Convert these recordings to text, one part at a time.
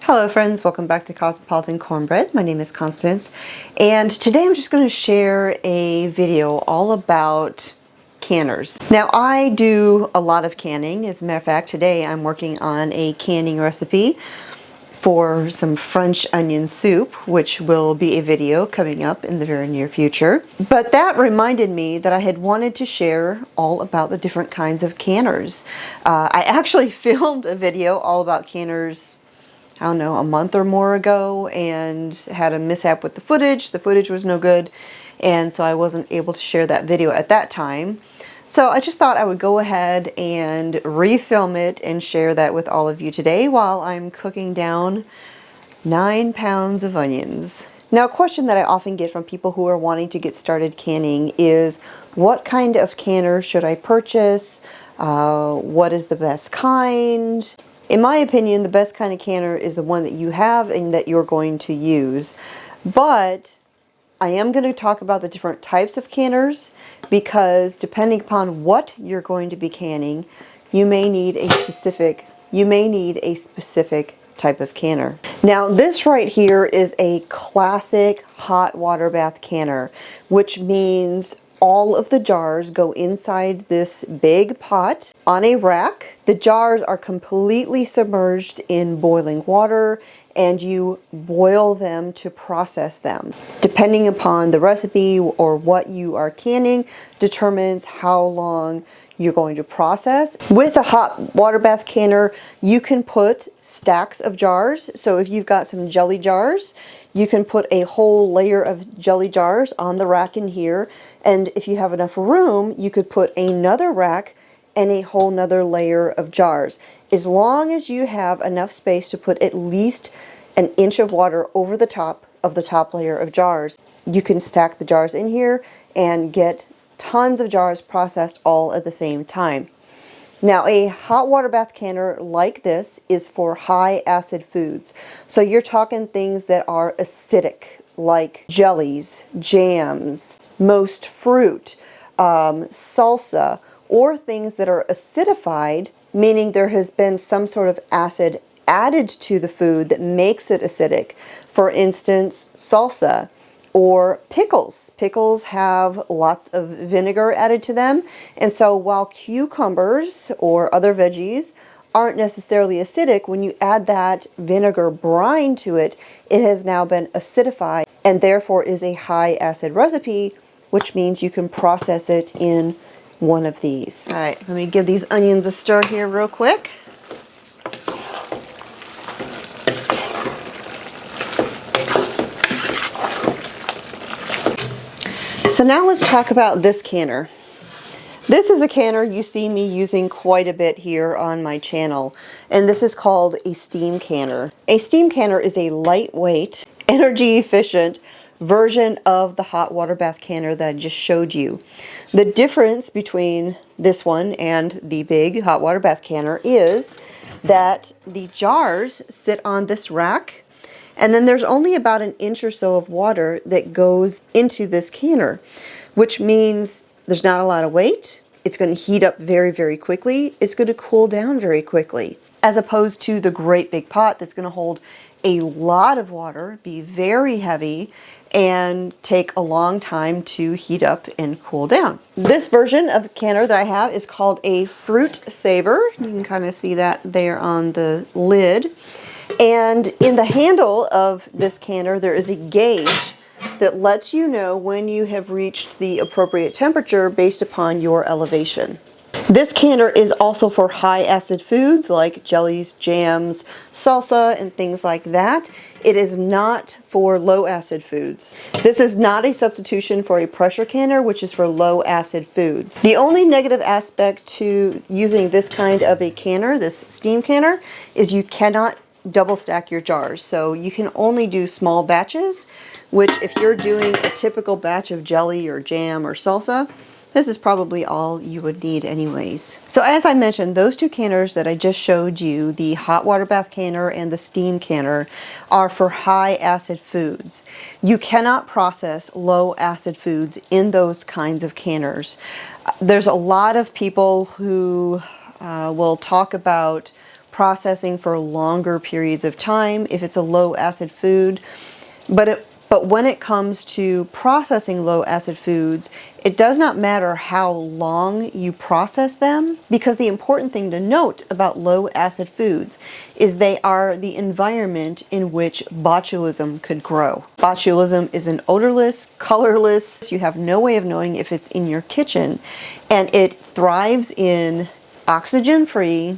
Hello friends, welcome back to Cosmopolitan Cornbread. My name is Constance, and today I'm just going to share a video all about canners. Now I do a lot of canning. As a matter of fact, today I'm working on a canning recipe for some French onion soup, which will be a video coming up in the very near future. But that reminded me that I had wanted to share all about the different kinds of canners. I actually filmed a video all about canners, I don't know, a month or more ago, and had a mishap with the footage. The footage was no good, and so I wasn't able to share that video at that time. So I just thought I would go ahead and refilm it and share that with all of you today while I'm cooking down 9 pounds of onions. Now, a question that I often get from people who are wanting to get started canning is, what kind of canner should I purchase? What is the best kind? In my opinion, the best kind of canner is the one that you have and that you're going to use. But I am going to talk about the different types of canners, because depending upon what you're going to be canning, you may need a specific type of canner. Now this right here is a classic hot water bath canner, which means all of the jars go inside this big pot on a rack. The jars are completely submerged in boiling water, and you boil them to process them. Depending upon the recipe or what you are canning determines how long you're going to process. With a hot water bath canner, you can put stacks of jars. So if you've got some jelly jars, you can put a whole layer of jelly jars on the rack in here. And if you have enough room, you could put another rack and a whole nother layer of jars. As long as you have enough space to put at least an inch of water over the top of the top layer of jars, you can stack the jars in here and get tons of jars processed all at the same time. Now, a hot water bath canner like this is for high acid foods. So you're talking things that are acidic, like jellies, jams, most fruit, salsa, or things that are acidified, meaning there has been some sort of acid added to the food that makes it acidic. For instance, salsa or pickles. Pickles have lots of vinegar added to them, and so while cucumbers or other veggies aren't necessarily acidic, when you add that vinegar brine to it, it has now been acidified and therefore is a high acid recipe, which means you can process it in one of these. All right, let me give these onions a stir here real quick. So now let's talk about this canner. This is a canner you see me using quite a bit here on my channel, and this is called a steam canner. A steam canner is a lightweight, energy efficient version of the hot water bath canner that I just showed you. The difference between this one and the big hot water bath canner is that the jars sit on this rack, and then there's only about an inch or so of water that goes into this canner, which means there's not a lot of weight. It's going to heat up very, very quickly. It's going to cool down very quickly, as opposed to the great big pot that's going to hold a lot of water, be very heavy, and take a long time to heat up and cool down. This version of the canner that I have is called a fruit saver. You can kind of see that there on the lid. And in the handle of this canner, there is a gauge that lets you know when you have reached the appropriate temperature based upon your elevation. This canner is also for high acid foods like jellies, jams, salsa, and things like that. It is not for low acid foods. This is not a substitution for a pressure canner, which is for low acid foods. The only negative aspect to using this kind of a canner, this steam canner, is you cannot double stack your jars. So you can only do small batches, which if you're doing a typical batch of jelly or jam or salsa, this is probably all you would need anyways. So as I mentioned, those two canners that I just showed you, the hot water bath canner and the steam canner, are for high acid foods. You cannot process low acid foods in those kinds of canners. There's a lot of people who will talk about processing for longer periods of time if it's a low acid food. But when it comes to processing low acid foods, it does not matter how long you process them, because the important thing to note about low acid foods is they are the environment in which botulism could grow. Botulism is an odorless, colorless, you have no way of knowing if it's in your kitchen, and it thrives in oxygen-free,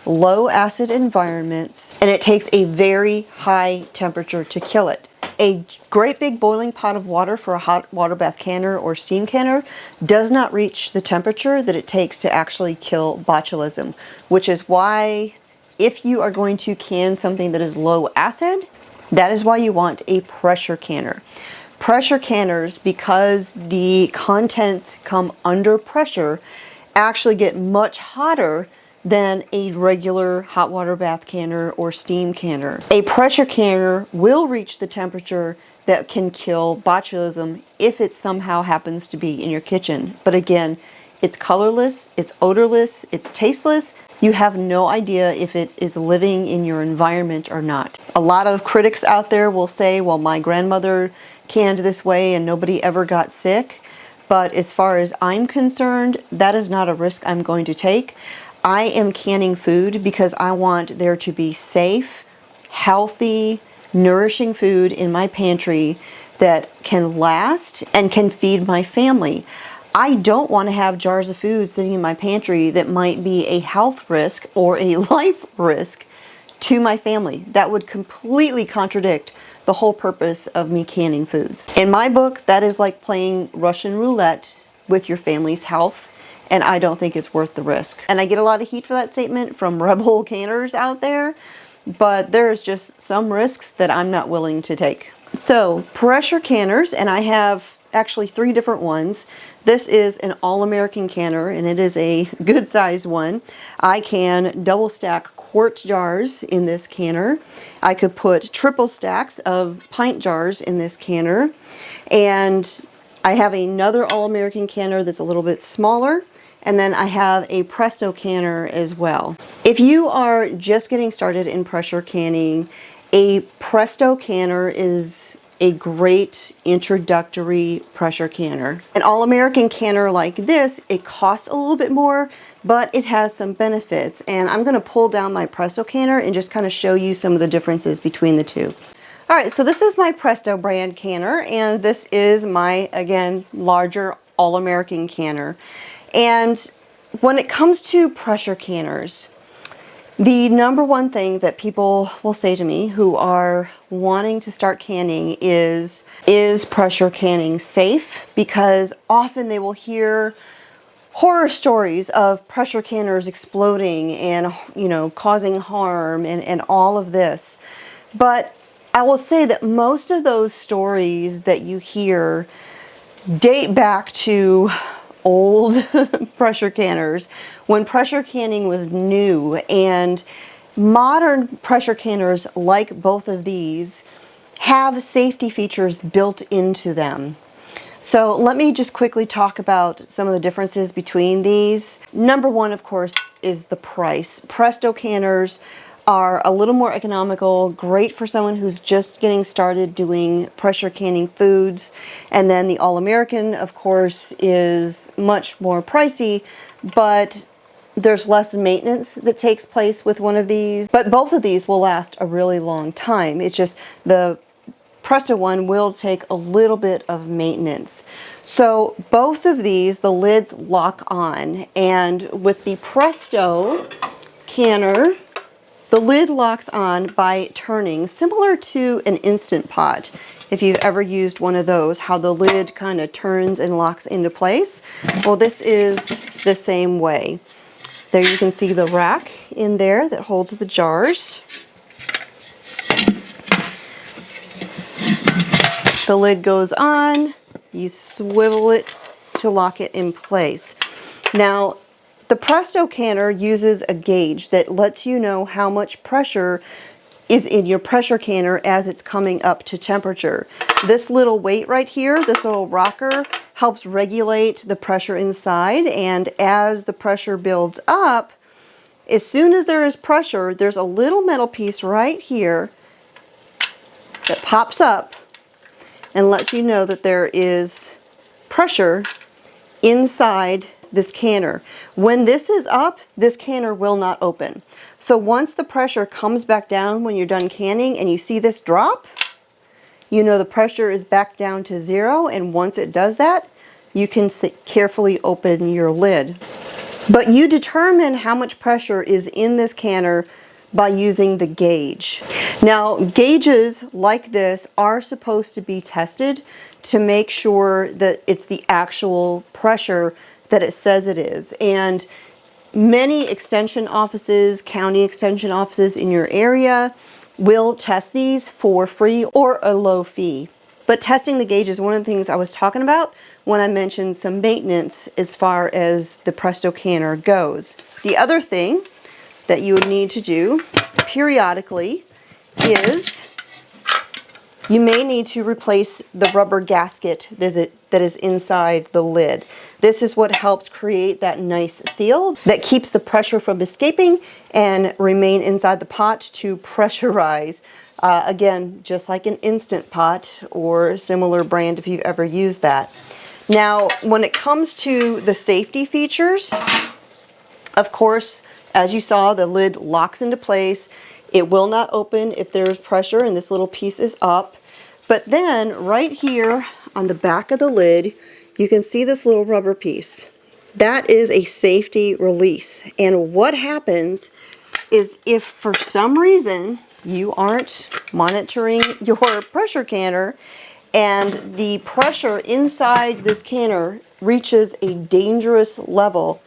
low acid environments, and it takes a very high temperature to kill it. A great big boiling pot of water for a hot water bath canner or steam canner does not reach the temperature that it takes to actually kill botulism, which is why if you are going to can something that is low acid, that is why you want a pressure canner. Pressure canners, because the contents come under pressure, actually get much hotter than a regular hot water bath canner or steam canner. A pressure canner will reach the temperature that can kill botulism if it somehow happens to be in your kitchen. But again, it's colorless, it's odorless, it's tasteless. You have no idea if it is living in your environment or not. A lot of critics out there will say, well, my grandmother canned this way and nobody ever got sick. But as far as I'm concerned, that is not a risk I'm going to take. I am canning food because I want there to be safe, healthy, nourishing food in my pantry that can last and can feed my family. I don't want to have jars of food sitting in my pantry that might be a health risk or a life risk to my family. That would completely contradict the whole purpose of me canning foods. In my book, that is like playing Russian roulette with your family's health, and I don't think it's worth the risk. And I get a lot of heat for that statement from rebel canners out there, but there's just some risks that I'm not willing to take. So pressure canners, and I have actually 3 different ones. This is an all-American canner, and it is a good size one. I can double stack quart jars in this canner. I could put triple stacks of pint jars in this canner. And I have another all-American canner that's a little bit smaller. And then I have a Presto canner as well. If you are just getting started in pressure canning, a Presto canner is a great introductory pressure canner. An all-American canner like this, it costs a little bit more, but it has some benefits. And I'm gonna pull down my Presto canner and just kind of show you some of the differences between the two. All right, so this is my Presto brand canner, and this is my, again, larger all-American canner. And when it comes to pressure canners, the number one thing that people will say to me who are wanting to start canning is pressure canning safe? Because often they will hear horror stories of pressure canners exploding and, you know, causing harm and all of this. But I will say that most of those stories that you hear date back to old pressure canners, when pressure canning was new, and modern pressure canners, like both of these, have safety features built into them. So let me just quickly talk about some of the differences between these. Number one, of course, is the price. Presto canners are a little more economical, great for someone who's just getting started doing pressure canning foods. And then the All-American, of course, is much more pricey, but there's less maintenance that takes place with one of these. But both of these will last a really long time. It's just the Presto one will take a little bit of maintenance. So both of these, the lids lock on, and with the Presto canner, the lid locks on by turning, similar to an Instant Pot. If you've ever used one of those, how the lid kind of turns and locks into place. Well, this is the same way. There you can see the rack in there that holds the jars. The lid goes on, you swivel it to lock it in place. Now, the Presto canner uses a gauge that lets you know how much pressure is in your pressure canner as it's coming up to temperature. This little weight right here, this little rocker, helps regulate the pressure inside, and as the pressure builds up, As soon as there is pressure, there's a little metal piece right here that pops up and lets you know that there is pressure inside this canner. When this is up, this canner will not open. So once the pressure comes back down when you're done canning and you see this drop, you know the pressure is back down to 0, and once it does that, you can carefully open your lid. But you determine how much pressure is in this canner by using the gauge. Now, gauges like this are supposed to be tested to make sure that it's the actual pressure that it says it is. And many extension offices, county extension offices in your area will test these for free or a low fee. But testing the gauge is one of the things I was talking about when I mentioned some maintenance as far as the Presto canner goes. The other thing that you would need to do periodically is you may need to replace the rubber gasket that is inside the lid. This is what helps create that nice seal that keeps the pressure from escaping and remain inside the pot to pressurize. Again, just like an Instant Pot or a similar brand if you've ever used that. Now, when it comes to the safety features, of course, as you saw, the lid locks into place. It will not open if there is pressure and this little piece is up. But then right here on the back of the lid, you can see this little rubber piece. That is a safety release. And what happens is if for some reason you aren't monitoring your pressure canner and the pressure inside this canner reaches a dangerous level,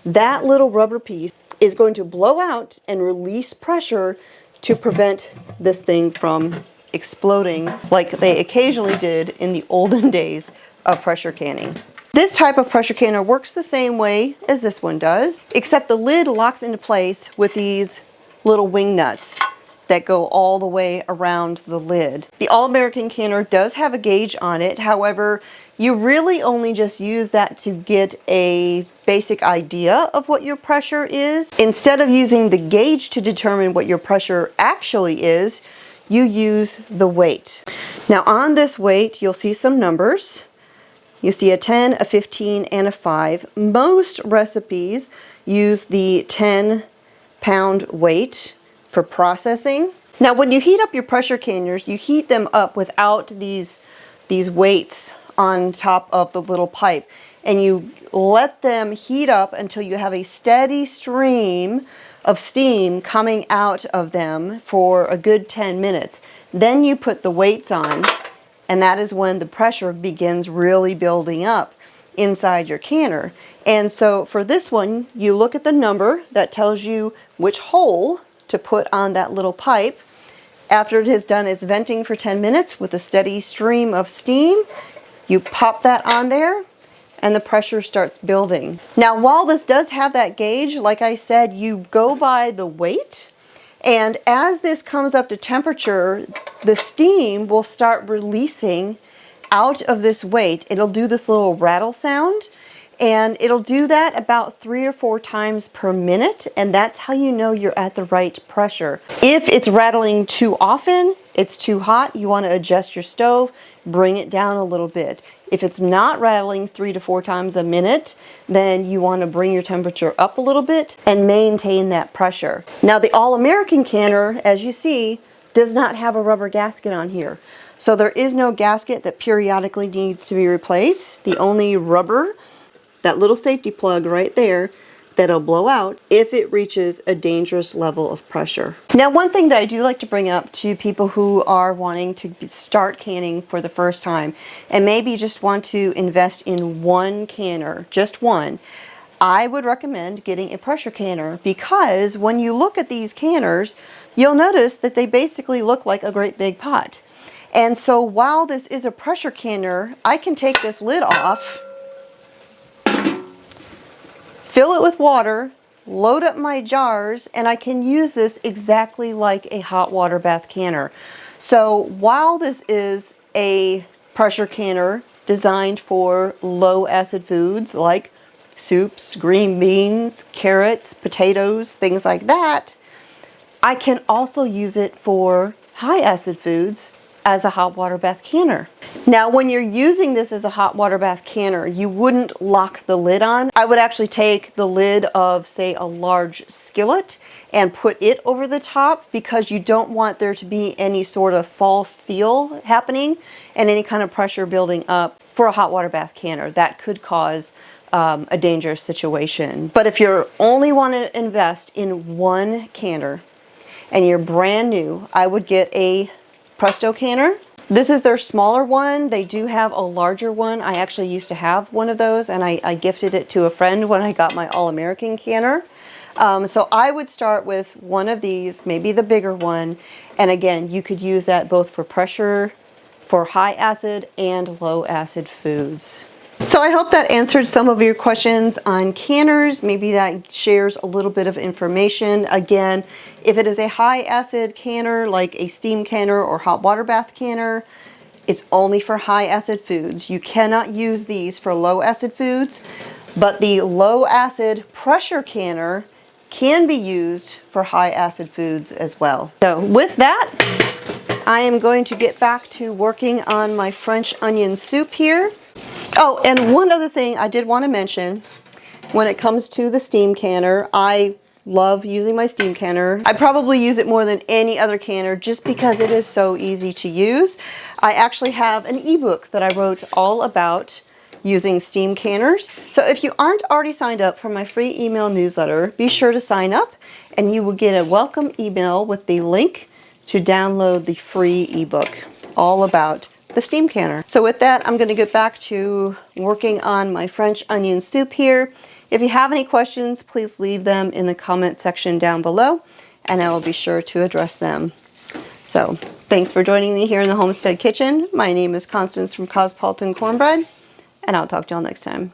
that little rubber piece is going to blow out and release pressure to prevent this thing from exploding like they occasionally did in the olden days of pressure canning. This type of pressure canner works the same way as this one does, except the lid locks into place with these little wing nuts that go all the way around the lid. The All-American canner does have a gauge on it. However, you really only just use that to get a basic idea of what your pressure is. Instead of using the gauge to determine what your pressure actually is, you use the weight. Now on this weight, you'll see some numbers. You see a 10, a 15, and a 5. Most recipes use the 10-pound weight for processing. Now when you heat up your pressure canners, you heat them up without these weights on top of the little pipe, and you let them heat up until you have a steady stream of steam coming out of them for a good 10 minutes. Then you put the weights on, and that is when the pressure begins really building up inside your canner. And so for this one, you look at the number that tells you which hole to put on that little pipe. After it has done its venting for 10 minutes with a steady stream of steam, you pop that on there and the pressure starts building. Now, while this does have that gauge, like I said, you go by the weight, and as this comes up to temperature, the steam will start releasing out of this weight. It'll do this little rattle sound, and it'll do that about 3 or 4 times per minute, and that's how you know you're at the right pressure. If it's rattling too often, it's too hot, you want to adjust your stove, bring it down a little bit. If it's not rattling 3 to 4 times a minute, then you want to bring your temperature up a little bit and maintain that pressure. Now the All-American canner, as you see, does not have a rubber gasket on here. So there is no gasket that periodically needs to be replaced. The only rubber, that little safety plug right there, that'll blow out if it reaches a dangerous level of pressure. Now, one thing that I do like to bring up to people who are wanting to start canning for the first time and maybe just want to invest in one canner, just one, I would recommend getting a pressure canner, because when you look at these canners, you'll notice that they basically look like a great big pot. And so while this is a pressure canner, I can take this lid off, fill it with water, load up my jars, and I can use this exactly like a hot water bath canner. So while this is a pressure canner designed for low acid foods like soups, green beans, carrots, potatoes, things like that, I can also use it for high acid foods as a hot water bath canner. Now, when you're using this as a hot water bath canner, you wouldn't lock the lid on. I would actually take the lid of, say, a large skillet and put it over the top, because you don't want there to be any sort of false seal happening and any kind of pressure building up for a hot water bath canner. That could cause a dangerous situation. But if you only want to invest in one canner and you're brand new, I would get a Presto canner. This is their smaller one. They do have a larger one. I actually used to have one of those, and I gifted it to a friend when I got my All-American canner. So I would start with one of these, maybe the bigger one. And again, you could use that both for pressure, for high acid and low acid foods. So I hope that answered some of your questions on canners. Maybe that shares a little bit of information. Again, if it is a high acid canner, like a steam canner or hot water bath canner, it's only for high acid foods. You cannot use these for low acid foods, but the low acid pressure canner can be used for high acid foods as well. So with that, I am going to get back to working on my French onion soup here. Oh, and one other thing I did want to mention, when it comes to the steam canner, I love using my steam canner. I probably use it more than any other canner just because it is so easy to use. I actually have an ebook that I wrote all about using steam canners. So if you aren't already signed up for my free email newsletter, be sure to sign up and you will get a welcome email with the link to download the free ebook all about the steam canner. So with that, I'm going to get back to working on my French onion soup here. If you have any questions, please leave them in the comment section down below, and I will be sure to address them. So thanks for joining me here in the Homestead Kitchen. My name is Constance from Cosmopolitan Cornbread, and I'll talk to y'all next time.